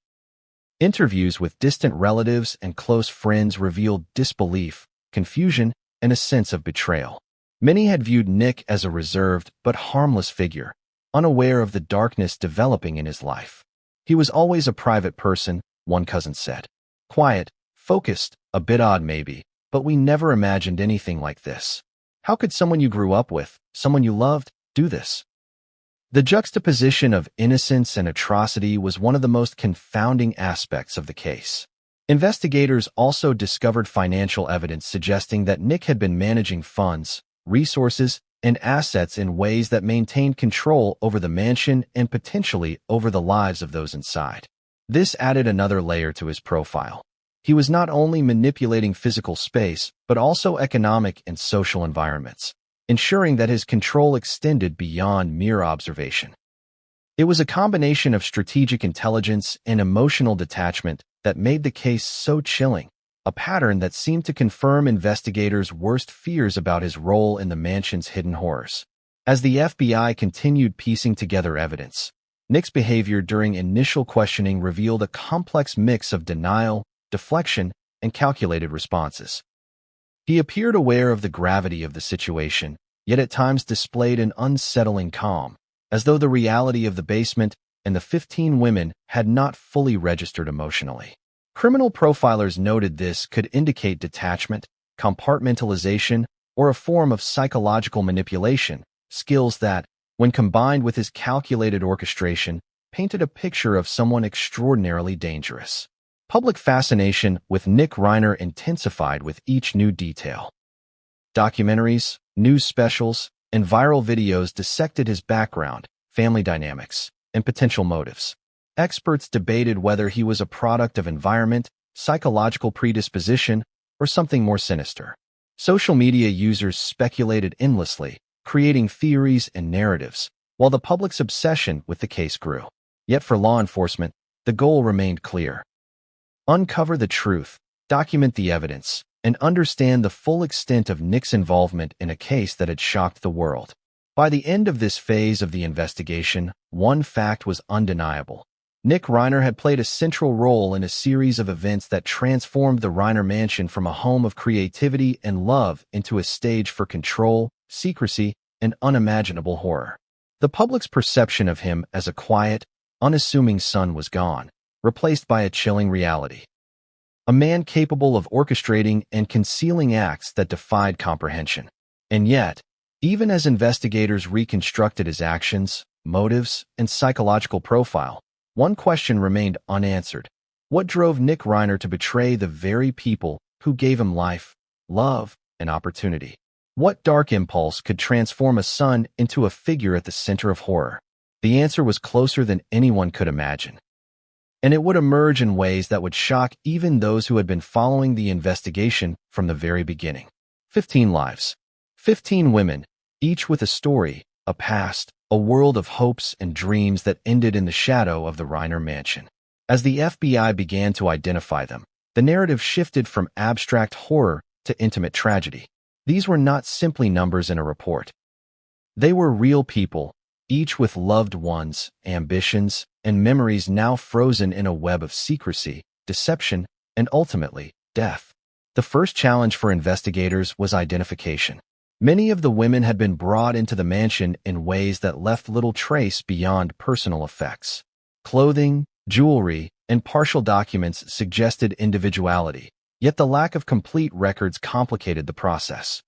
Interviews with distant relatives and close friends revealed disbelief, confusion, and a sense of betrayal. Many had viewed Nick as a reserved but harmless figure, unaware of the darkness developing in his life. He was always a private person, one cousin said. Quiet, focused, a bit odd maybe, but we never imagined anything like this. How could someone you grew up with, someone you loved, do this? The juxtaposition of innocence and atrocity was one of the most confounding aspects of the case. Investigators also discovered financial evidence suggesting that Nick had been managing funds, resources, and assets in ways that maintained control over the mansion and potentially over the lives of those inside. This added another layer to his profile. He was not only manipulating physical space, but also economic and social environments, ensuring that his control extended beyond mere observation. It was a combination of strategic intelligence and emotional detachment that made the case so chilling, a pattern that seemed to confirm investigators' worst fears about his role in the mansion's hidden horrors. As the FBI continued piecing together evidence, Nick's behavior during initial questioning revealed a complex mix of denial, deflection, and calculated responses. He appeared aware of the gravity of the situation, yet at times displayed an unsettling calm, as though the reality of the basement and the 15 women had not fully registered emotionally. Criminal profilers noted this could indicate detachment, compartmentalization, or a form of psychological manipulation, skills that, when combined with his calculated orchestration, painted a picture of someone extraordinarily dangerous. Public fascination with Nick Reiner intensified with each new detail. Documentaries, news specials, and viral videos dissected his background, family dynamics, and potential motives. Experts debated whether he was a product of environment, psychological predisposition, or something more sinister. Social media users speculated endlessly, creating theories and narratives, while the public's obsession with the case grew. Yet for law enforcement, the goal remained clear. Uncover the truth, document the evidence, and understand the full extent of Nick's involvement in a case that had shocked the world. By the end of this phase of the investigation, one fact was undeniable. Nick Reiner had played a central role in a series of events that transformed the Reiner mansion from a home of creativity and love into a stage for control, secrecy, and unimaginable horror. The public's perception of him as a quiet, unassuming son was gone, replaced by a chilling reality. A man capable of orchestrating and concealing acts that defied comprehension. And yet, even as investigators reconstructed his actions, motives, and psychological profile, one question remained unanswered. What drove Nick Reiner to betray the very people who gave him life, love, and opportunity? What dark impulse could transform a son into a figure at the center of horror? The answer was closer than anyone could imagine. And it would emerge in ways that would shock even those who had been following the investigation from the very beginning. 15 lives. 15 women, each with a story, a past, a world of hopes and dreams that ended in the shadow of the Reiner mansion. As the FBI began to identify them, the narrative shifted from abstract horror to intimate tragedy. These were not simply numbers in a report. They were real people, each with loved ones, ambitions, and memories now frozen in a web of secrecy, deception, and ultimately, death. The first challenge for investigators was identification. Many of the women had been brought into the mansion in ways that left little trace beyond personal effects. Clothing, jewelry, and partial documents suggested individuality, yet the lack of complete records complicated the process.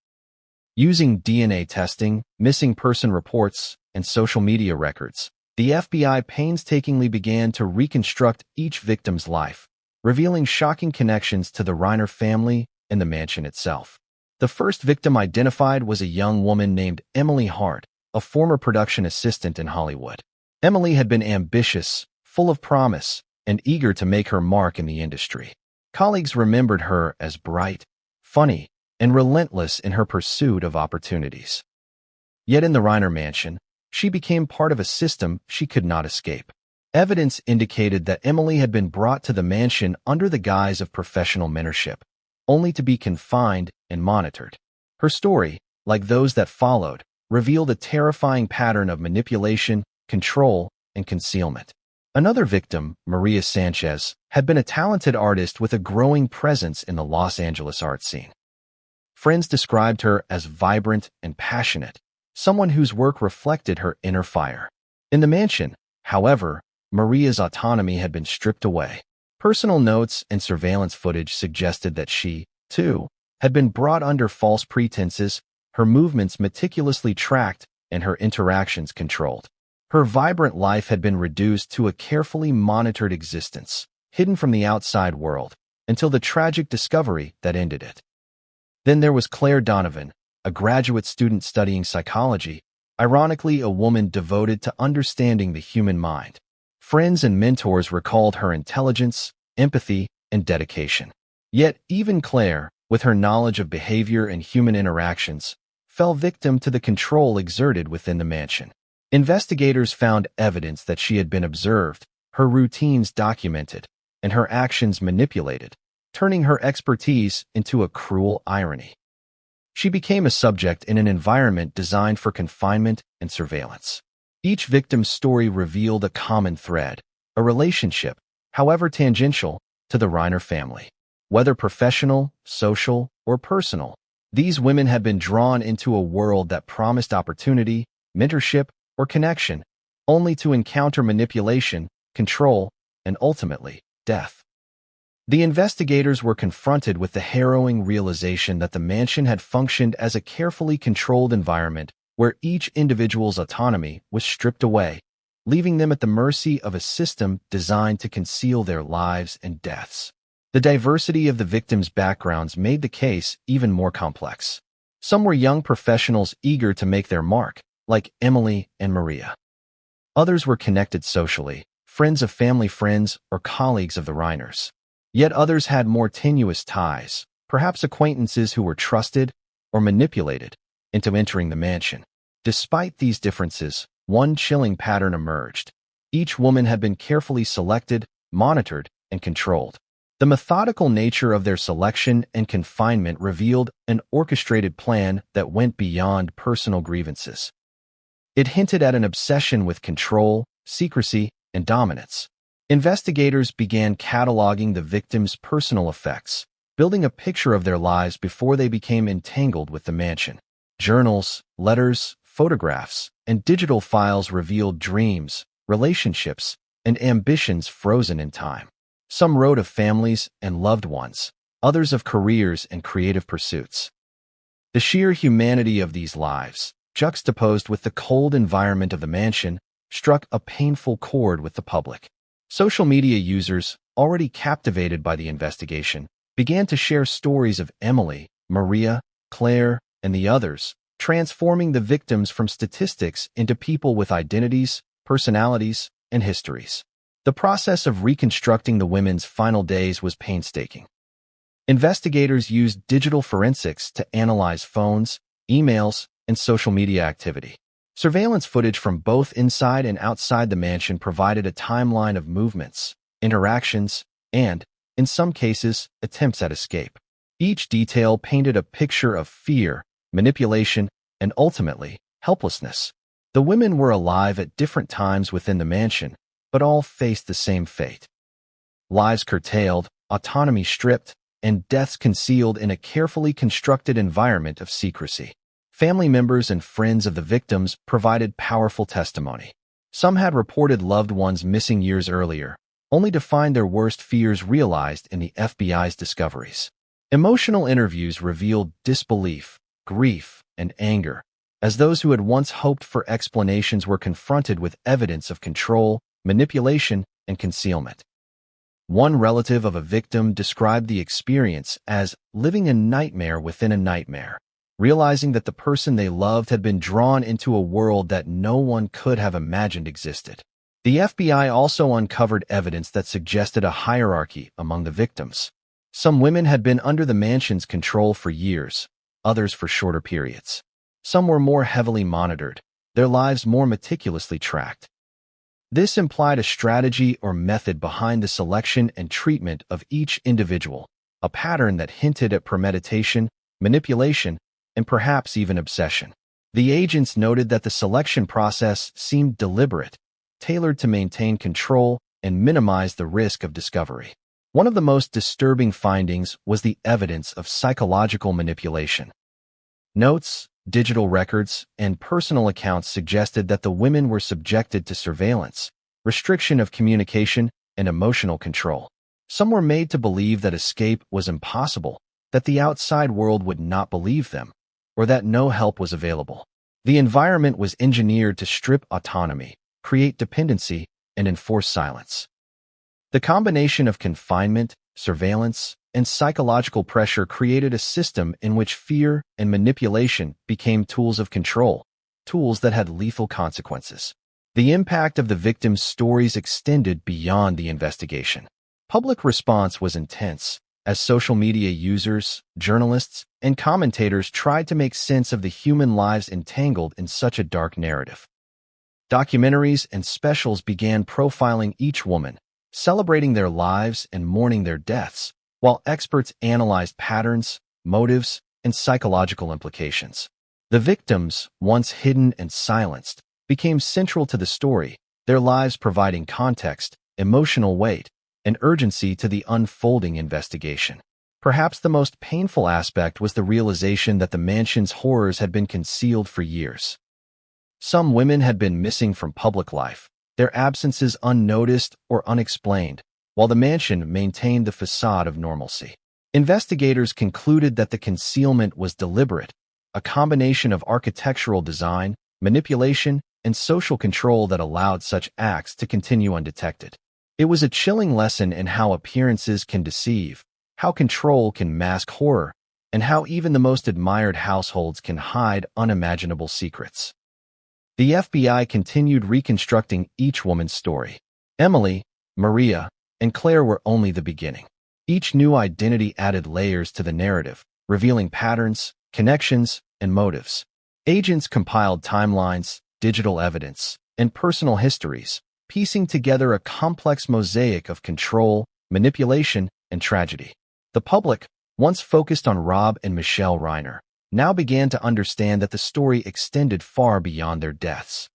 Using DNA testing, missing person reports, and social media records, The FBI painstakingly began to reconstruct each victim's life, revealing shocking connections to the Reiner family and the mansion itself. The first victim identified was a young woman named Emily Hart, a former production assistant in Hollywood. Emily had been ambitious, full of promise, and eager to make her mark in the industry. Colleagues remembered her as bright, funny, and relentless in her pursuit of opportunities. Yet in the Reiner mansion, she became part of a system she could not escape. Evidence indicated that Emily had been brought to the mansion under the guise of professional mentorship, only to be confined and monitored. Her story, like those that followed, revealed a terrifying pattern of manipulation, control, and concealment. Another victim, Maria Sanchez, had been a talented artist with a growing presence in the Los Angeles art scene. Friends described her as vibrant and passionate, someone whose work reflected her inner fire. In the mansion, however, Maria's autonomy had been stripped away. Personal notes and surveillance footage suggested that she, too, had been brought under false pretenses, her movements meticulously tracked, and her interactions controlled. Her vibrant life had been reduced to a carefully monitored existence, hidden from the outside world, until the tragic discovery that ended it. Then there was Claire Donovan, a graduate student studying psychology, ironically a woman devoted to understanding the human mind. Friends and mentors recalled her intelligence, empathy, and dedication. Yet even Claire, with her knowledge of behavior and human interactions, fell victim to the control exerted within the mansion. Investigators found evidence that she had been observed, her routines documented, and her actions manipulated, turning her expertise into a cruel irony. She became a subject in an environment designed for confinement and surveillance. Each victim's story revealed a common thread, a relationship, however tangential, to the Reiner family. Whether professional, social, or personal, these women had been drawn into a world that promised opportunity, mentorship, or connection, only to encounter manipulation, control, and ultimately, death. The investigators were confronted with the harrowing realization that the mansion had functioned as a carefully controlled environment where each individual's autonomy was stripped away, leaving them at the mercy of a system designed to conceal their lives and deaths. The diversity of the victims' backgrounds made the case even more complex. Some were young professionals eager to make their mark, like Emily and Maria. Others were connected socially, friends of family friends or colleagues of the Reiners. Yet others had more tenuous ties, perhaps acquaintances who were trusted or manipulated into entering the mansion. Despite these differences, one chilling pattern emerged. Each woman had been carefully selected, monitored, and controlled. The methodical nature of their selection and confinement revealed an orchestrated plan that went beyond personal grievances. It hinted at an obsession with control, secrecy, and dominance. Investigators began cataloging the victims' personal effects, building a picture of their lives before they became entangled with the mansion. Journals, letters, photographs, and digital files revealed dreams, relationships, and ambitions frozen in time. Some wrote of families and loved ones, others of careers and creative pursuits. The sheer humanity of these lives, juxtaposed with the cold environment of the mansion, struck a painful chord with the public. Social media users, already captivated by the investigation, began to share stories of Emily, Maria, Claire, and the others, transforming the victims from statistics into people with identities, personalities, and histories. The process of reconstructing the women's final days was painstaking. Investigators used digital forensics to analyze phones, emails, and social media activity. Surveillance footage from both inside and outside the mansion provided a timeline of movements, interactions, and, in some cases, attempts at escape. Each detail painted a picture of fear, manipulation, and ultimately, helplessness. The women were alive at different times within the mansion, but all faced the same fate. Lives curtailed, autonomy stripped, and deaths concealed in a carefully constructed environment of secrecy. Family members and friends of the victims provided powerful testimony. Some had reported loved ones missing years earlier, only to find their worst fears realized in the FBI's discoveries. Emotional interviews revealed disbelief, grief, and anger, as those who had once hoped for explanations were confronted with evidence of control, manipulation, and concealment. One relative of a victim described the experience as living a nightmare within a nightmare, realizing that the person they loved had been drawn into a world that no one could have imagined existed. The FBI also uncovered evidence that suggested a hierarchy among the victims. Some women had been under the mansion's control for years, others for shorter periods. Some were more heavily monitored, their lives more meticulously tracked. This implied a strategy or method behind the selection and treatment of each individual, a pattern that hinted at premeditation, manipulation, and perhaps even obsession. The agents noted that the selection process seemed deliberate, tailored to maintain control and minimize the risk of discovery. One of the most disturbing findings was the evidence of psychological manipulation. Notes, digital records, and personal accounts suggested that the women were subjected to surveillance, restriction of communication, and emotional control. Some were made to believe that escape was impossible, that the outside world would not believe them, or that no help was available. The environment was engineered to strip autonomy, create dependency, and enforce silence. The combination of confinement, surveillance, and psychological pressure created a system in which fear and manipulation became tools of control, tools that had lethal consequences. The impact of the victims' stories extended beyond the investigation. Public response was intense, as social media users, journalists, and commentators tried to make sense of the human lives entangled in such a dark narrative. Documentaries and specials began profiling each woman, celebrating their lives and mourning their deaths, while experts analyzed patterns, motives, and psychological implications. The victims, once hidden and silenced, became central to the story, their lives providing context, emotional weight, and urgency to the unfolding investigation. Perhaps the most painful aspect was the realization that the mansion's horrors had been concealed for years. Some women had been missing from public life, their absences unnoticed or unexplained, while the mansion maintained the facade of normalcy. Investigators concluded that the concealment was deliberate, a combination of architectural design, manipulation, and social control that allowed such acts to continue undetected. It was a chilling lesson in how appearances can deceive, how control can mask horror, and how even the most admired households can hide unimaginable secrets. The FBI continued reconstructing each woman's story. Emily, Maria, and Claire were only the beginning. Each new identity added layers to the narrative, revealing patterns, connections, and motives. Agents compiled timelines, digital evidence, and personal histories, piecing together a complex mosaic of control, manipulation, and tragedy. The public, once focused on Rob and Michelle Reiner, now began to understand that the story extended far beyond their deaths.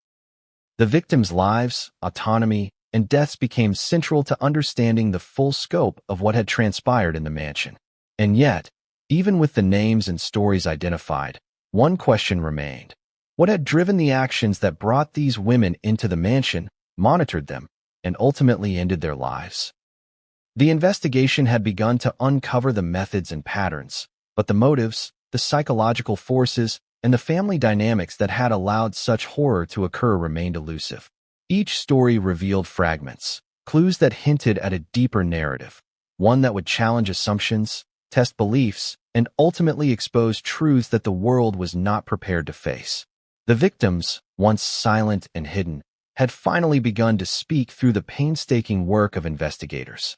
The victims' lives, autonomy, and deaths became central to understanding the full scope of what had transpired in the mansion. And yet, even with the names and stories identified, one question remained. What had driven the actions that brought these women into the mansion, monitored them, and ultimately ended their lives? The investigation had begun to uncover the methods and patterns, but the motives, the psychological forces, and the family dynamics that had allowed such horror to occur remained elusive. Each story revealed fragments, clues that hinted at a deeper narrative, one that would challenge assumptions, test beliefs, and ultimately expose truths that the world was not prepared to face. The victims, once silent and hidden, had finally begun to speak through the painstaking work of investigators.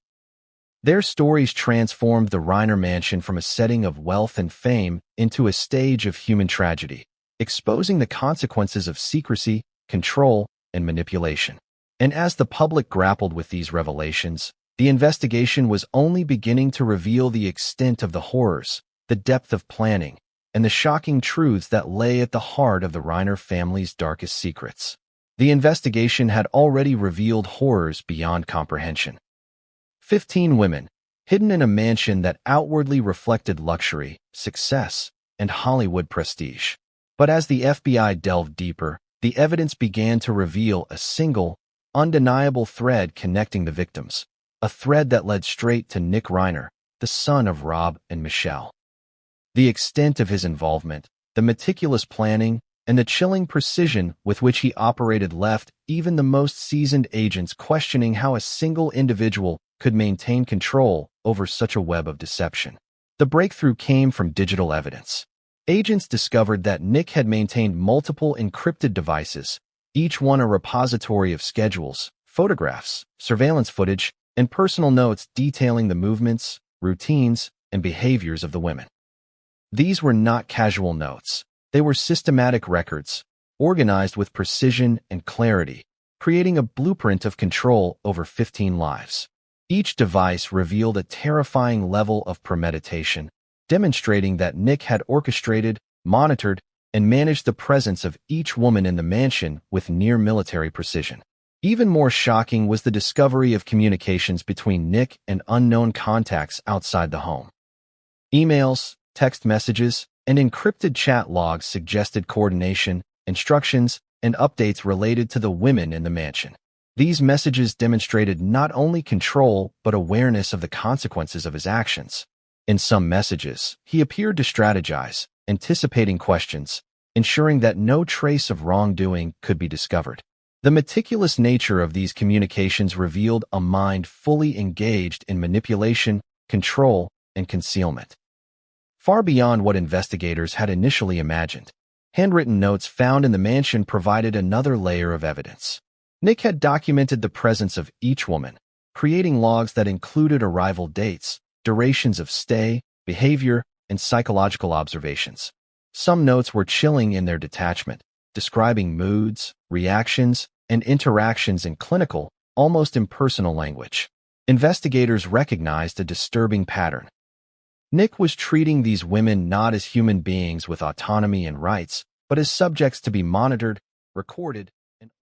Their stories transformed the Reiner mansion from a setting of wealth and fame into a stage of human tragedy, exposing the consequences of secrecy, control, and manipulation. And as the public grappled with these revelations, the investigation was only beginning to reveal the extent of the horrors, the depth of planning, and the shocking truths that lay at the heart of the Reiner family's darkest secrets. The investigation had already revealed horrors beyond comprehension. 15 women, hidden in a mansion that outwardly reflected luxury, success, and Hollywood prestige. But as the FBI delved deeper, the evidence began to reveal a single, undeniable thread connecting the victims, a thread that led straight to Nick Reiner, the son of Rob and Michelle. The extent of his involvement, the meticulous planning, and the chilling precision with which he operated left even the most seasoned agents questioning how a single individual could maintain control over such a web of deception. The breakthrough came from digital evidence. Agents discovered that Nick had maintained multiple encrypted devices, each one a repository of schedules, photographs, surveillance footage, and personal notes detailing the movements, routines, and behaviors of the women. These were not casual notes. They were systematic records, organized with precision and clarity, creating a blueprint of control over 15 lives. Each device revealed a terrifying level of premeditation, demonstrating that Nick had orchestrated, monitored, and managed the presence of each woman in the mansion with near-military precision. Even more shocking was the discovery of communications between Nick and unknown contacts outside the home. Emails, text messages, and encrypted chat logs suggested coordination, instructions, and updates related to the women in the mansion. These messages demonstrated not only control but awareness of the consequences of his actions. In some messages, he appeared to strategize, anticipating questions, ensuring that no trace of wrongdoing could be discovered. The meticulous nature of these communications revealed a mind fully engaged in manipulation, control, and concealment. Far beyond what investigators had initially imagined, handwritten notes found in the mansion provided another layer of evidence. Nick had documented the presence of each woman, creating logs that included arrival dates, durations of stay, behavior, and psychological observations. Some notes were chilling in their detachment, describing moods, reactions, and interactions in clinical, almost impersonal language. Investigators recognized a disturbing pattern. Nick was treating these women not as human beings with autonomy and rights, but as subjects to be monitored, recorded,